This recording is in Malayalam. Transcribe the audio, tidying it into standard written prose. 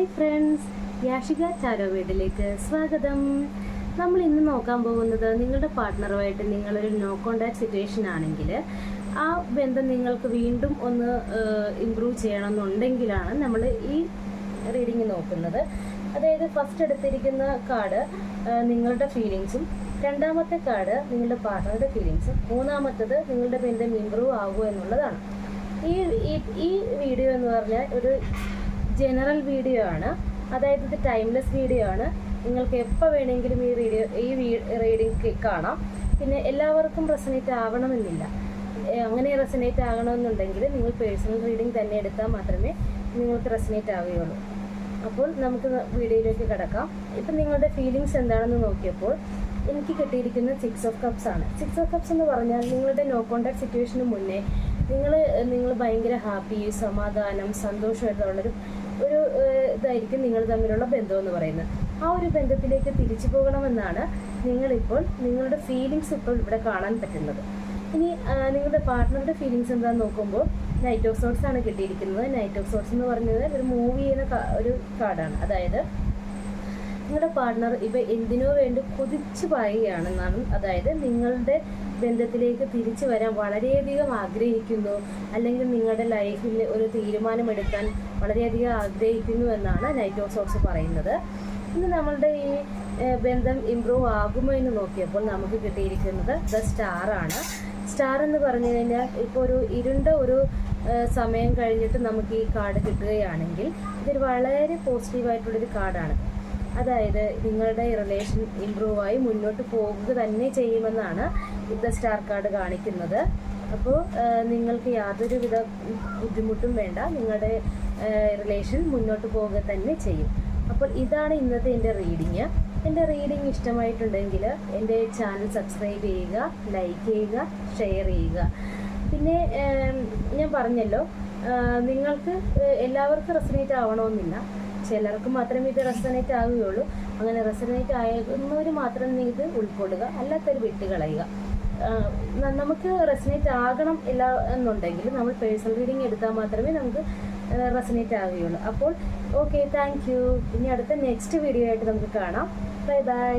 ഹായ് ഫ്രണ്ട്സ്, യാഷിക ചാരോ വീട്ടിലേക്ക് സ്വാഗതം. നമ്മൾ ഇന്ന് നോക്കാൻ പോകുന്നത് നിങ്ങളുടെ പാർട്ട്ണറുമായിട്ട് നിങ്ങളൊരു നോ കോണ്ടാക്ട് സിറ്റുവേഷൻ ആണെങ്കിൽ ആ ബന്ധം നിങ്ങൾക്ക് വീണ്ടും ഒന്ന് ഇമ്പ്രൂവ് ചെയ്യണമെന്നുണ്ടെങ്കിലാണ് നമ്മൾ ഈ റീഡിങ് നോക്കുന്നത്. അതായത് ഫസ്റ്റ് എടുത്തിരിക്കുന്ന കാർഡ് നിങ്ങളുടെ ഫീലിങ്സും, രണ്ടാമത്തെ കാർഡ് നിങ്ങളുടെ പാർട്ട്ണറുടെ ഫീലിങ്സും, മൂന്നാമത്തത് നിങ്ങളുടെ ബന്ധം ഇമ്പ്രൂവ് ആകുമോ എന്നുള്ളതാണ്. ഈ വീഡിയോ എന്ന് പറഞ്ഞാൽ ഒരു ജനറൽ വീഡിയോ ആണ്. അതായത് ഇത് ടൈംലെസ് വീഡിയോ ആണ്. നിങ്ങൾക്ക് എപ്പോൾ വേണമെങ്കിലും ഈ റീഡിങ് കാണാം. പിന്നെ എല്ലാവർക്കും റെസനേറ്റ് ആവണമെന്നില്ല. അങ്ങനെ റെസനേറ്റ് ആകണമെന്നുണ്ടെങ്കിൽ നിങ്ങൾ പേഴ്സണൽ റീഡിങ് തന്നെ എടുത്താൽ മാത്രമേ നിങ്ങൾക്ക് റെസനേറ്റ് ആവുകയുള്ളൂ. അപ്പോൾ നമുക്ക് വീഡിയോയിലേക്ക് കിടക്കാം. ഇപ്പം നിങ്ങളുടെ ഫീലിങ്സ് എന്താണെന്ന് നോക്കിയപ്പോൾ എനിക്ക് കിട്ടിയിരിക്കുന്ന 6 ഓഫ് കപ്സ് ആണ്. 6 ഓഫ് കപ്സ് എന്ന് പറഞ്ഞാൽ നിങ്ങളുടെ നോ കോണ്ടാക്ട് സിറ്റുവേഷന് മുന്നേ നിങ്ങൾ ഭയങ്കര ഹാപ്പി, സമാധാനം, സന്തോഷമായിട്ടുള്ളൊരു ഇതായിരിക്കും നിങ്ങൾ തമ്മിലുള്ള ബന്ധം എന്ന് പറയുന്നത്. ആ ഒരു ബന്ധത്തിലേക്ക് തിരിച്ചു പോകണമെന്നാണ് നിങ്ങളുടെ ഫീലിങ്സ് ഇപ്പോൾ ഇവിടെ കാണാൻ പറ്റുന്നത്. ഇനി നിങ്ങളുടെ പാർട്ട്ണറുടെ ഫീലിങ്സ് എന്താണെന്ന് നോക്കുമ്പോൾ നൈറ്റ് ഓഫ് സോർട്സ് ആണ് കിട്ടിയിരിക്കുന്നത്. നൈറ്റ് ഓഫ് സോർട്സ് എന്ന് പറഞ്ഞത് ഒരു മൂവ് ചെയ്യുന്ന ഒരു കാർഡാണ്. അതായത് നിങ്ങളുടെ പാർട്ട്ണർ ഇപ്പം എന്തിനോ വേണ്ടി കൊതിച്ചു പറയുകയാണെന്നാണ്. അതായത് നിങ്ങളുടെ ബന്ധത്തിലേക്ക് തിരിച്ചു വരാൻ വളരെയധികം ആഗ്രഹിക്കുന്നു, അല്ലെങ്കിൽ നിങ്ങളുടെ ലൈഫിൽ ഒരു തീരുമാനമെടുക്കാൻ വളരെയധികം ആഗ്രഹിക്കുന്നു എന്നാണ് നൈറ്റ് ഓഫ് സോർട്സ് പറയുന്നത്. ഇന്ന് നമ്മളുടെ ഈ ബന്ധം ഇമ്പ്രൂവ് ആകുമോ എന്ന് നോക്കിയപ്പോൾ നമുക്ക് കിട്ടിയിരിക്കുന്നത് ദ സ്റ്റാർ ആണ്. സ്റ്റാർ എന്ന് പറഞ്ഞു കഴിഞ്ഞാൽ ഇപ്പോൾ ഒരു ഇരുണ്ട ഒരു സമയം കഴിഞ്ഞിട്ട് നമുക്ക് ഈ കാർഡ് കിട്ടുകയാണെങ്കിൽ ഇതൊരു വളരെ പോസിറ്റീവായിട്ടുള്ളൊരു കാർഡാണ്. അതായത് നിങ്ങളുടെ റിലേഷൻ ഇമ്പ്രൂവായി മുന്നോട്ട് പോകുക തന്നെ ചെയ്യുമെന്നാണ് ദ സ്റ്റാർ കാർഡ് കാണിക്കുന്നത്. അപ്പോൾ നിങ്ങൾക്ക് യാതൊരുവിധ ബുദ്ധിമുട്ടും വേണ്ട, നിങ്ങളുടെ റിലേഷൻ മുന്നോട്ട് പോവുക തന്നെ ചെയ്യും. അപ്പോൾ ഇതാണ് ഇന്നത്തെ എൻ്റെ റീഡിങ്. എൻ്റെ റീഡിങ് ഇഷ്ടമായിട്ടുണ്ടെങ്കിൽ എൻ്റെ ചാനൽ സബ്സ്ക്രൈബ് ചെയ്യുക, ലൈക്ക് ചെയ്യുക, ഷെയർ ചെയ്യുക. പിന്നെ ഞാൻ പറഞ്ഞല്ലോ, നിങ്ങൾക്ക് എല്ലാവർക്കും റെസനേറ്റ് ആവണമെന്നില്ല. ചിലർക്ക് മാത്രമേ ഇത് റെസനേറ്റ് ആവുകയുള്ളൂ. അങ്ങനെ റെസനേറ്റ് ആകുന്നവർ മാത്രം ഇത് ഉൾക്കൊള്ളുക, അല്ലാത്തൊരു വിട്ടുകളയുക. നമുക്ക് റെസനേറ്റ് ആകണം എന്നുണ്ടെങ്കിൽ നമ്മൾ പേഴ്സണൽ റീഡിങ് എടുത്താൽ മാത്രമേ നമുക്ക് റെസനേറ്റ് ആവുകയുള്ളൂ. അപ്പോൾ ഓക്കെ, താങ്ക് യു. ഇനി അടുത്ത നെക്സ്റ്റ് വീഡിയോ ആയിട്ട് നമുക്ക് കാണാം. Bye bye.